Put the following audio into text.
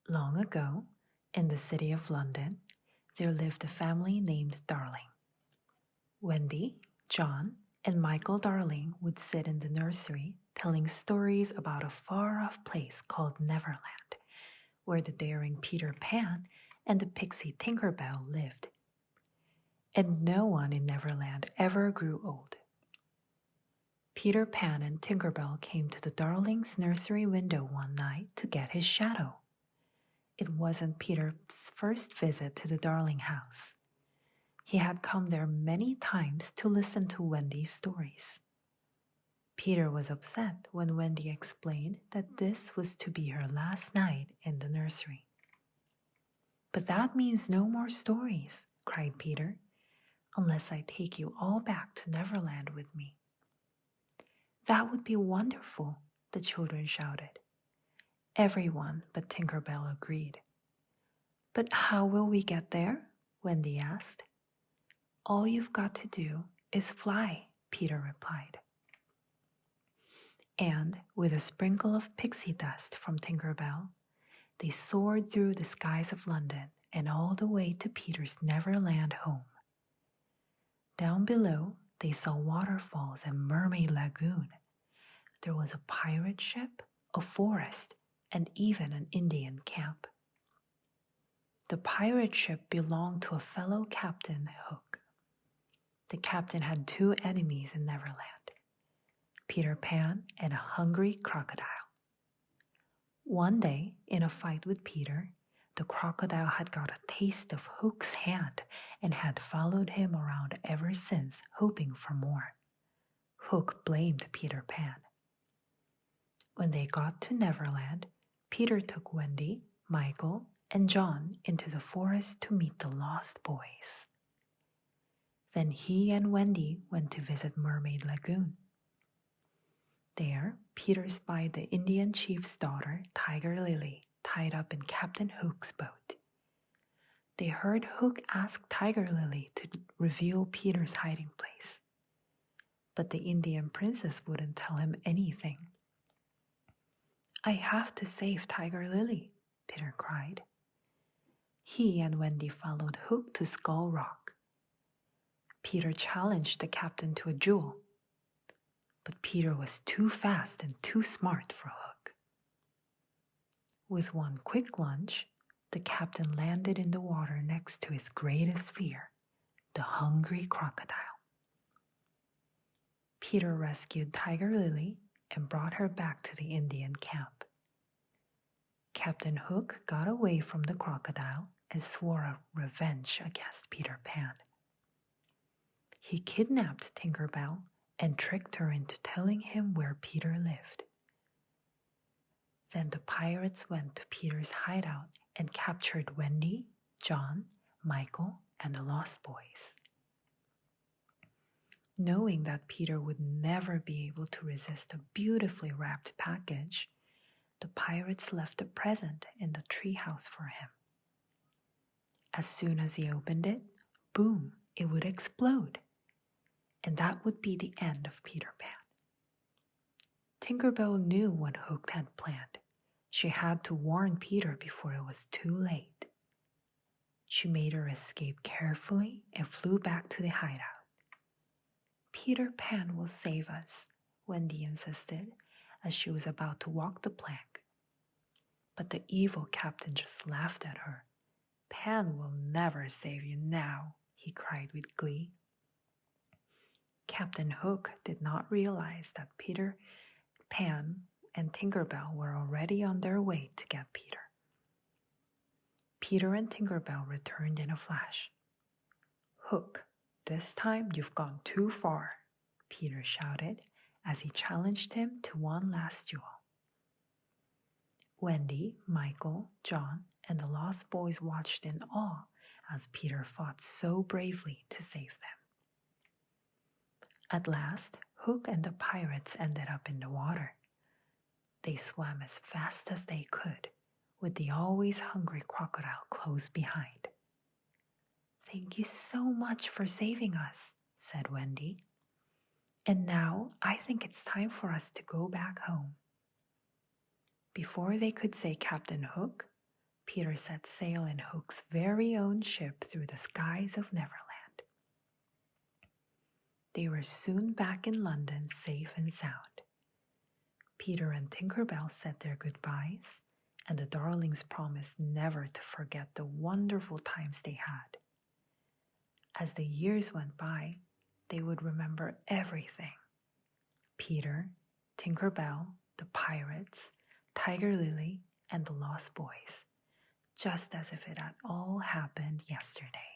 Long ago, in the city of London, there lived a family named Darling. Wendy, John, and Michael Darling would sit in the nursery telling stories about a far-off place called Neverland, where the daring Peter Pan and the pixie Tinker Bell lived. And no one in Neverland ever grew old. Peter Pan and Tinker Bell came to the Darlings' nursery window one night to get his shadow. It wasn't Peter's first visit to the Darling house. He had come there many times to listen to Wendy's stories. Peter was upset when Wendy explained that this was to be her last night in the nursery. "But that means no more stories," cried Peter, "unless I take you all back to Neverland with me." "That would be wonderful," the children shouted. Everyone but Tinker Bell agreed. "But how will we get there?" Wendy asked. "All you've got to do is fly," Peter replied. And with a sprinkle of pixie dust from Tinker Bell, they soared through the skies of London and all the way to Peter's Neverland home. Down below, they saw waterfalls and Mermaid Lagoon. There was a pirate ship, a forest, and even an Indian camp. The pirate ship belonged to a fellow captain, Hook. The captain had two enemies in Neverland, Peter Pan and a hungry crocodile. One day, in a fight with Peter, the crocodile had got a taste of Hook's hand and had followed him around ever since, hoping for more. Hook blamed Peter Pan. When they got to Neverland, Peter took Wendy, Michael, and John into the forest to meet the lost boys. Then he and Wendy went to visit Mermaid Lagoon. There, Peter spied the Indian chief's daughter, Tiger Lily, tied up in Captain Hook's boat. They heard Hook ask Tiger Lily to reveal Peter's hiding place. But the Indian princess wouldn't tell him anything. "I have to save Tiger Lily," Peter cried. He and Wendy followed Hook to Skull Rock. Peter challenged the captain to a duel. But Peter was too fast and too smart for Hook. With one quick lunge, the captain landed in the water next to his greatest fear, the hungry crocodile. Peter rescued Tiger Lily and brought her back to the Indian camp. Captain Hook got away from the crocodile and swore a revenge against Peter Pan. He kidnapped Tinker Bell and tricked her into telling him where Peter lived. Then the pirates went to Peter's hideout and captured Wendy, John, Michael, and the Lost Boys. Knowing that Peter would never be able to resist a beautifully wrapped package, the pirates left a present in the treehouse for him. As soon as he opened it, boom, it would explode. And that would be the end of Peter Pan. Tinker Bell knew what Hook had planned. She had to warn Peter before it was too late. She made her escape carefully and flew back to the hideout. "Peter Pan will save us," Wendy insisted as she was about to walk the plank. But the evil captain just laughed at her. "Pan will never save you now," he cried with glee. Captain Hook did not realize that Peter Pan and Tinker Bell were already on their way to get Peter. Peter and Tinker Bell returned in a flash. "Hook, this time you've gone too far," Peter shouted as he challenged him to one last duel. Wendy, Michael, John, and the Lost Boys watched in awe as Peter fought so bravely to save them. At last, Hook and the pirates ended up in the water. They swam as fast as they could, with the always hungry crocodile close behind. "Thank you so much for saving us," said Wendy. "And now I think it's time for us to go back home." Before they could say Captain Hook, Peter set sail in Hook's very own ship through the skies of Neverland. They were soon back in London, safe and sound. Peter and Tinker Bell said their goodbyes, and the darlings promised never to forget the wonderful times they had. As the years went by, they would remember everything. Peter, Tinker Bell, the pirates, Tiger Lily, and the Lost Boys, just as if it had all happened yesterday.